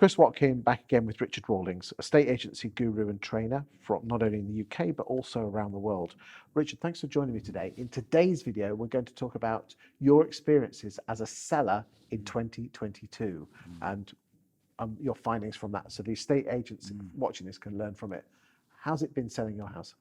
Chris Watkin back again with Richard Rawlings, estate agency guru and trainer from not only in the UK but also around the world. Richard, thanks for joining me today. In today's video, we're going to talk about your experiences as a seller in 2022 and your findings from that. So the estate agents watching this can learn from it. How's it been selling your house?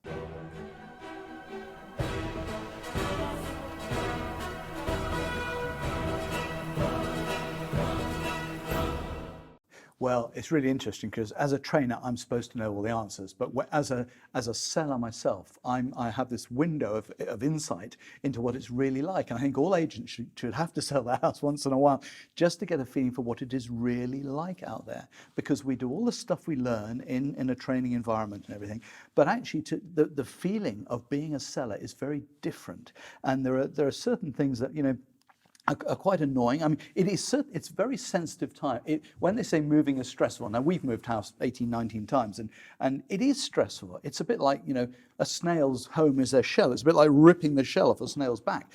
Well, it's really interesting because as a trainer, I'm supposed to know all the answers. But as a seller myself, I have this window of insight into what it's really like. And I think all agents should have to sell their house once in a while just to get a feeling for what it is really like out there. Because we do all the stuff we learn in a training environment and everything. But actually, the feeling of being a seller is very different. And there are certain things that, are quite annoying. I mean, it's very sensitive time. When they say moving is stressful, now we've moved house 18, 19 times, and it is stressful. It's a bit like, a snail's home is their shell. It's a bit like ripping the shell off a snail's back.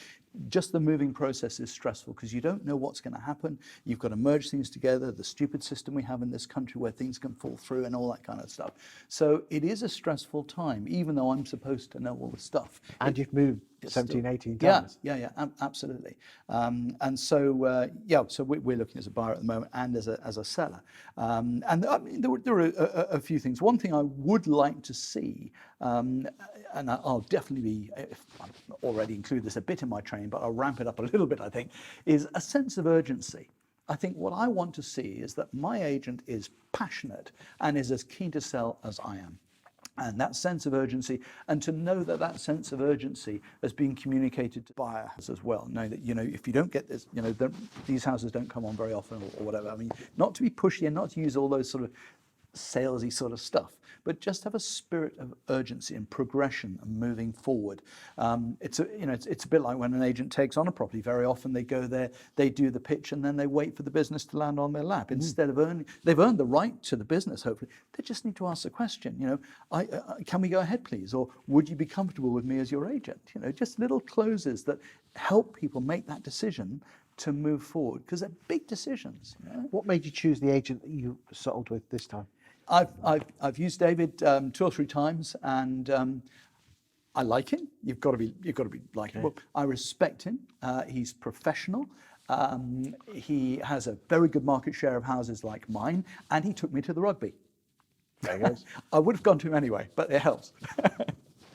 Just the moving process is stressful because you don't know what's going to happen. You've got to merge things together, the stupid system we have in this country where things can fall through and all that kind of stuff. So it is a stressful time, even though I'm supposed to know all the stuff. And you've moved 17, 18 times. Yeah, absolutely. So we're looking as a buyer at the moment and as a seller. And I mean, there are a few things. One thing I would like to see, and I'll definitely if I already include this a bit in my training, but I'll ramp it up a little bit, I think, is a sense of urgency. I think what I want to see is that my agent is passionate and is as keen to sell as I am. And that sense of urgency, and to know that sense of urgency has been communicated to buyers as well. Knowing that, if you don't get this, these houses don't come on very often or whatever. I mean, not to be pushy and not to use all those sort of salesy sort of stuff, but just have a spirit of urgency and progression and moving forward. It's a bit like when an agent takes on a property. Very often they go there, they do the pitch, and then they wait for the business to land on their lap. Instead of they've earned the right to the business. Hopefully, they just need to ask the question. Can we go ahead, please? Or would you be comfortable with me as your agent? Just little closes that help people make that decision to move forward, because they're big decisions. What made you choose the agent that you settled with this time? I've used David 2 or 3 times, and I like him. You've got to be likable. Okay. I respect him. He's professional. He has a very good market share of houses like mine, and he took me to the rugby. There he goes. I would have gone to him anyway, but it helps.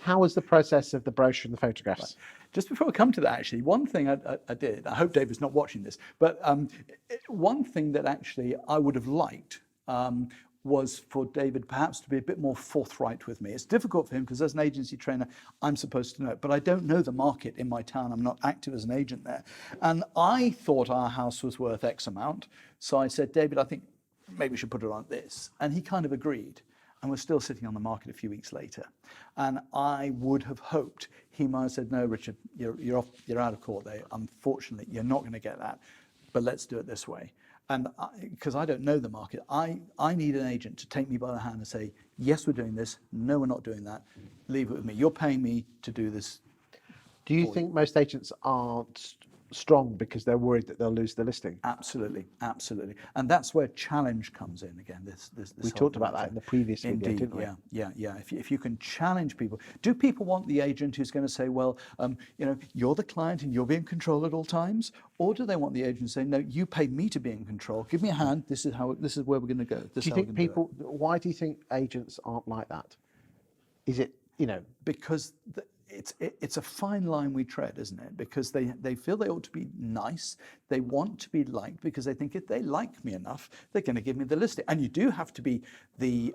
How was the process of the brochure and the photographs? Right. Just before I come to that, actually, one thing I did, I hope David's not watching this, but one thing that actually I would have liked was for David perhaps to be a bit more forthright with me. It's difficult for him because as an agency trainer, I'm supposed to know it, but I don't know the market in my town. I'm not active as an agent there. And I thought our house was worth X amount. So I said, David, I think maybe we should put it on this. And he kind of agreed. And we're still sitting on the market a few weeks later. And I would have hoped he might have said, no, Richard, you're out of court there. Unfortunately, you're not going to get that, but let's do it this way. And because I don't know the market, I need an agent to take me by the hand and say, yes, we're doing this. No, we're not doing that. Leave it with me. You're paying me to do this. Do you think most agents aren't strong because they're worried that they'll lose the listing? Absolutely. And that's where challenge comes in again. We talked about that in the previous video, didn't we? Yeah. If you can challenge people. Do people want the agent who's going to say, well, you're the client and you'll be in control at all times? Or do they want the agent to say, no, you pay me to be in control. Give me a hand. This is where we're going to go. Do you think people, why do you think agents aren't like that? Is it, because it's a fine line we tread, isn't it? Because they feel they ought to be nice. They want to be liked because they think if they like me enough, they're going to give me the listing. And you do have to be the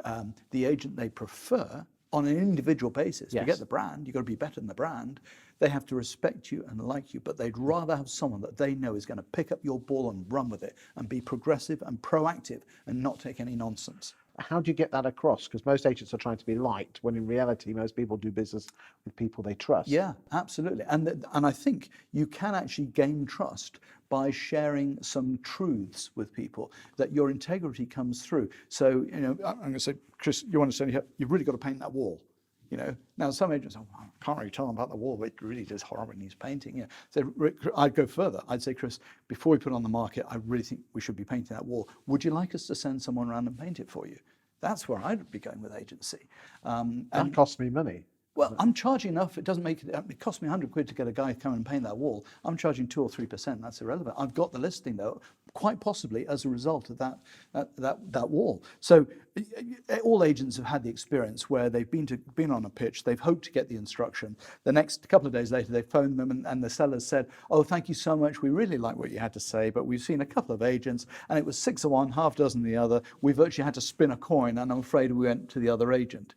agent they prefer on an individual basis. Yes. To get the brand, you've got to be better than the brand. They have to respect you and like you, but they'd rather have someone that they know is going to pick up your ball and run with it and be progressive and proactive and not take any nonsense. How do you get that across? Because most agents are trying to be liked, when in reality, most people do business with people they trust. Yeah, absolutely. And I think you can actually gain trust by sharing some truths with people, that your integrity comes through. So, I'm going to say, Chris, you want to say, you've really got to paint that wall. Now some agents, oh, I can't really tell him about the wall, but it really is horrible and he's painting. So Rick, I'd go further. I'd say, Chris, before we put it on the market, I really think we should be painting that wall. Would you like us to send someone around and paint it for you? That's where I'd be going with agency. That costs me money. Well, I'm charging enough. It doesn't make it cost me £100 to get a guy to come and paint that wall. I'm charging 2 or 3%. That's irrelevant. I've got the listing though, quite possibly as a result of that wall. So all agents have had the experience where they've been on a pitch. They've hoped to get the instruction. The next couple of days later, they phoned them and the sellers said, "Oh, thank you so much. We really like what you had to say, but we've seen a couple of agents and it was 6 of one, half dozen of the other. We virtually had to spin a coin, and I'm afraid we went to the other agent."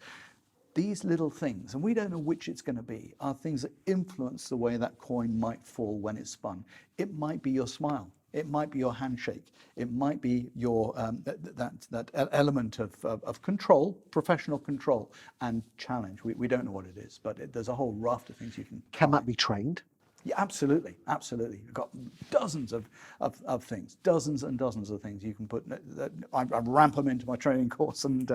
These little things, and we don't know which it's going to be, are things that influence the way that coin might fall when it's spun. It might be your smile. It might be your handshake. It might be your that element of control, professional control, and challenge. We don't know what it is, but there's a whole raft of things you can. Can that be trained? Yeah, absolutely, absolutely. You've got dozens of things, dozens and dozens of things you can put. I ramp them into my training course, and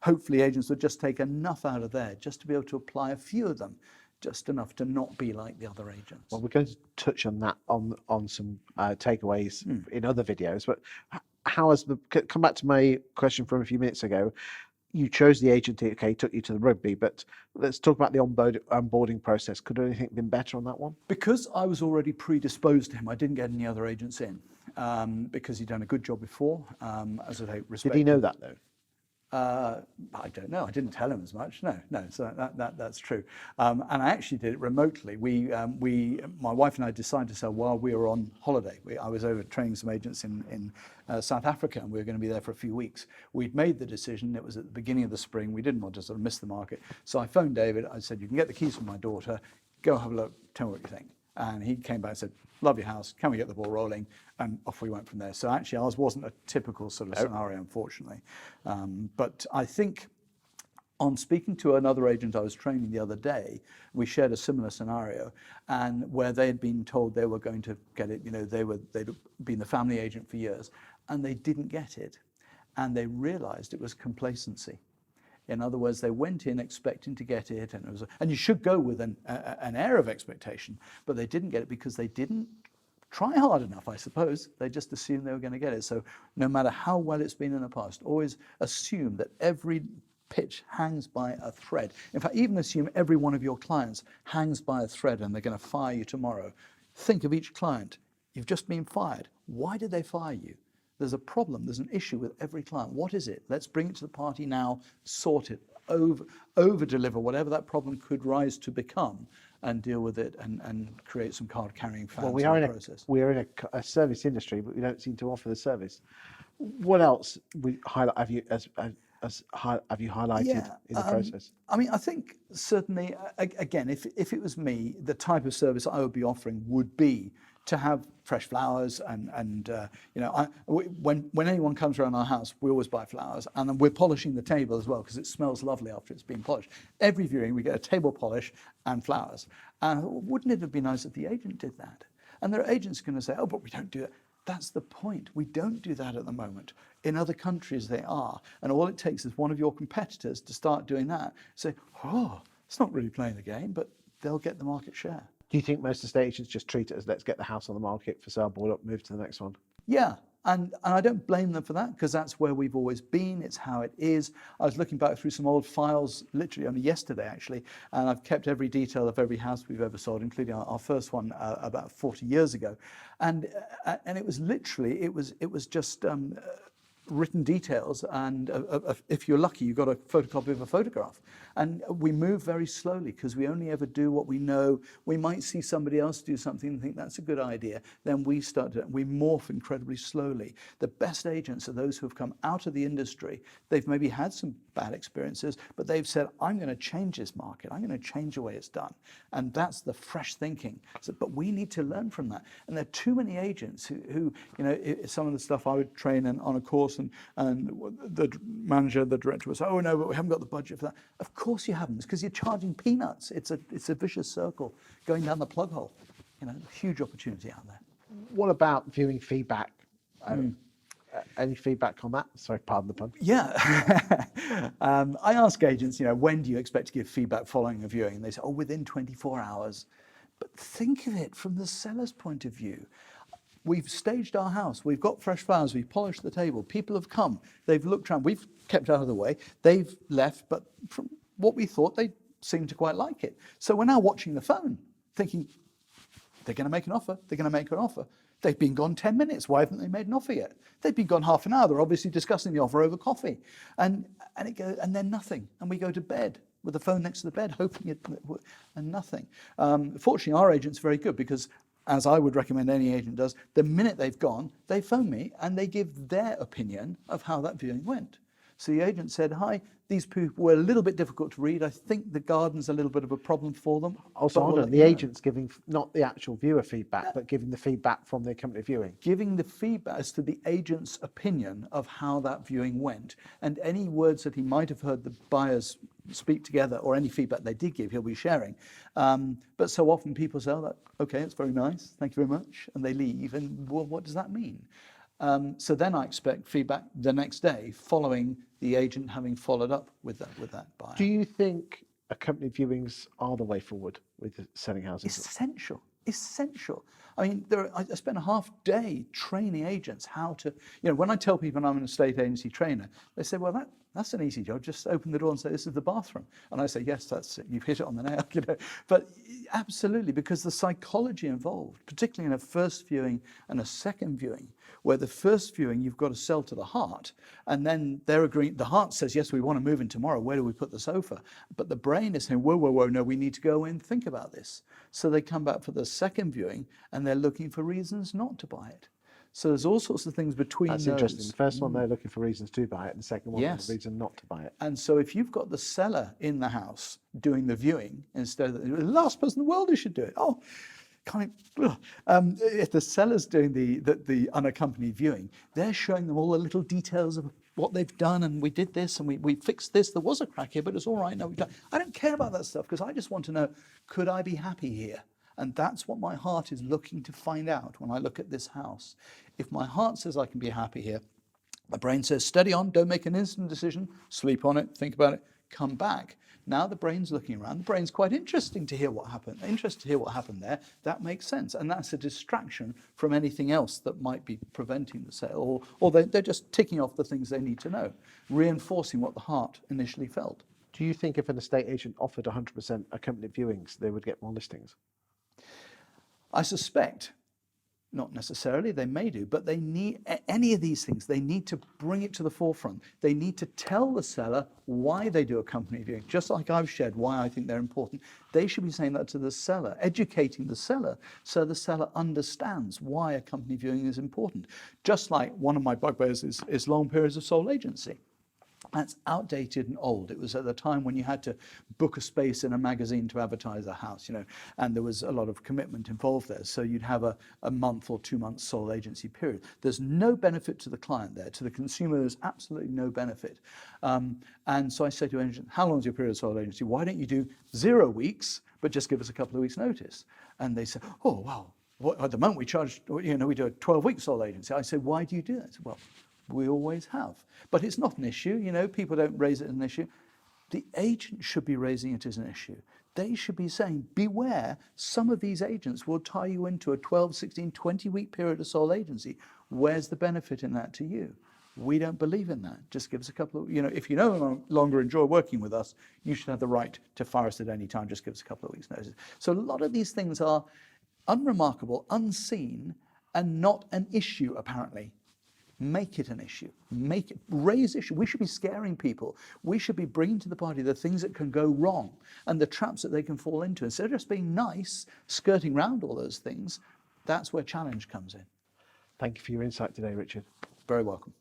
hopefully agents would just take enough out of there just to be able to apply a few of them, just enough to not be like the other agents. Well, we're going to touch on that on some takeaways in other videos, but how has come back to my question from a few minutes ago. You chose the agent, okay, took you to the rugby, but let's talk about the onboarding process. Could anything have been better on that one? Because I was already predisposed to him, I didn't get any other agents in because he'd done a good job before. As I say, respect. Did he know that though? I don't know. I didn't tell him as much. No. So that's true. And I actually did it remotely. My wife and I decided to sell while we were on holiday. I was over training some agents in South Africa, and we were going to be there for a few weeks. We'd made the decision. It was at the beginning of the spring. We didn't want to sort of miss the market. So I phoned David. I said, "You can get the keys from my daughter. Go have a look. Tell me what you think." And he came back and said, "Love your house. Can we get the ball rolling?" And off we went from there. So actually, ours wasn't a typical sort of scenario, unfortunately. But I think on speaking to another agent I was training the other day, we shared a similar scenario, and where they had been told they were going to get it, they'd been the family agent for years, and they didn't get it. And they realized it was complacency. In other words, they went in expecting to get it, and you should go with an air of expectation, but they didn't get it because they didn't try hard enough, I suppose. They just assumed they were going to get it. So no matter how well it's been in the past, always assume that every pitch hangs by a thread. In fact, even assume every one of your clients hangs by a thread and they're going to fire you tomorrow. Think of each client. You've just been fired. Why did they fire you? There's a problem, there's an issue with every client. What is it? Let's bring it to the party now, sort it, over deliver whatever that problem could rise to become, and deal with it and create some card carrying fans. Well, we are in a service industry, but we don't seem to offer the service. What else have you highlighted in the process? I mean, I think certainly, again, if it was me, the type of service I would be offering would be to have fresh flowers, and when anyone comes around our house, we always buy flowers, and then we're polishing the table as well because it smells lovely after it's been polished. Every viewing, we get a table polish and flowers. Wouldn't it have been nice if the agent did that? And there are agents going to say, "Oh, but we don't do that." That's the point. We don't do that at the moment. In other countries, they are, and all it takes is one of your competitors to start doing that. Say, "Oh, it's not really playing the game," but they'll get the market share. Do you think most estate agents just treat it as let's get the house on the market for sale, board up, move to the next one? Yeah, and I don't blame them for that because that's where we've always been. It's how it is. I was looking back through some old files, literally only yesterday actually, and I've kept every detail of every house we've ever sold, including our first one about 40 years ago, and it was literally it was just written details, and if you're lucky, you've got a photocopy of a photograph. And we move very slowly because we only ever do what we know. We might see somebody else do something and think that's a good idea. Then we morph incredibly slowly. The best agents are those who have come out of the industry. They've maybe had some bad experiences, but they've said, "I'm going to change this market. I'm going to change the way it's done." And that's the fresh thinking. But we need to learn from that. And there are too many agents who some of the stuff I would train on a course, and the manager, the director would say, "Oh no, but we haven't got the budget for that." Of course you haven't. It's because you're charging peanuts. It's a vicious circle going down the plug hole. Huge opportunity out there. What about viewing feedback? Any feedback on that? Sorry, pardon the pun. Yeah. I ask agents, when do you expect to give feedback following a viewing? And they say, oh, within 24 hours. But think of it from the seller's point of view. We've staged our house. We've got fresh flowers. We've polished the table. People have come. They've looked around. We've kept out of the way. They've left. But from what we thought, they seemed to quite like it. So we're now watching the phone, thinking, they're going to make an offer. They're going to make an offer. They've been gone 10 minutes. Why haven't they made an offer yet? They've been gone half an hour. They're obviously discussing the offer over coffee. And then nothing. And we go to bed with the phone next to the bed, hoping it, and nothing. Fortunately, our agent's very good because, as I would recommend any agent does, the minute they've gone, they phone me and they give their opinion of how that viewing went. So the agent said, hi, these people were a little bit difficult to read. I think the garden's a little bit of a problem for them. Also, the agent's giving not the actual viewer feedback, but giving the feedback from the company viewing. Giving the feedback as to the agent's opinion of how that viewing went. And any words that he might have heard the buyers speak together, or any feedback they did give, he'll be sharing. But so often people say, oh, okay, it's very nice, thank you very much, and they leave. And well, what does that mean? So then I expect feedback the next day following the agent having followed up with that buyer. Do you think company viewings are the way forward with selling houses? Essential. I mean, I spent a half day training agents how to, when I tell people I'm an estate agency trainer, they say, well, that's an easy job. Just open the door and say, this is the bathroom. And I say, yes, that's it. You've hit it on the nail. But absolutely, because the psychology involved, particularly in a first viewing and a second viewing, where the first viewing you've got to sell to the heart, and then they're agreeing. The heart says, yes, we want to move in tomorrow. Where do we put the sofa? But the brain is saying, whoa, no, we need to go in and think about this. So they come back for the second viewing and they're looking for reasons not to buy it. So there's all sorts of things between That's those. interesting. The first one, they're looking for reasons to buy it, and the second one, Yes. the reason not to buy it. And so if you've got the seller in the house doing the viewing instead of the last person in the world who should do it. Oh, if the seller's doing the unaccompanied viewing, they're showing them all the little details of what they've done, and we did this, and we fixed this. There was a crack here, but it's all right. No, I don't care about that stuff because I just want to know, could I be happy here? And that's what my heart is looking to find out when I look at this house. If my heart says I can be happy here, my brain says, steady on, don't make an instant decision, sleep on it, think about it, come back. Now the brain's looking around. The brain's quite interested to hear what happened there. That makes sense. And that's a distraction from anything else that might be preventing the sale. Or they're just ticking off the things they need to know, reinforcing what the heart initially felt. Do you think if an estate agent offered 100% accompanied viewings, they would get more listings? I suspect, not necessarily, they may do, but they need, any of these things, they need to bring it to the forefront. They need to tell the seller why they do a company viewing, just like I've shared why I think they're important. They should be saying that to the seller, educating the seller, so the seller understands why a company viewing is important. Just like one of my bugbears is long periods of sole agency. That's outdated and old. It was at the time when you had to book a space in a magazine to advertise a house, and there was a lot of commitment involved there. So you'd have a month or 2 months sole agency period. There's no benefit to the client there. To the consumer, there's absolutely no benefit. And so I say to an agent, how long is your period of sole agency? Why don't you do 0 weeks, but just give us a couple of weeks notice? And they say, oh, well, at the moment we charge, we do a 12-week sole agency. I say, why do you do that? Well, we always have. But it's not an issue, people don't raise it as an issue. The agent should be raising it as an issue. They should be saying, beware, some of these agents will tie you into a 12, 16, 20-week period of sole agency. Where's the benefit in that to you? We don't believe in that. Just give us a couple of, if you no longer enjoy working with us, you should have the right to fire us at any time. Just give us a couple of weeks' notice. So a lot of these things are unremarkable, unseen, and not an issue, apparently. Make it an issue. Raise issue. We should be scaring people. We should be bringing to the party the things that can go wrong and the traps that they can fall into. Instead of just being nice, skirting around all those things, that's where challenge comes in. Thank you for your insight today, Richard. Very welcome.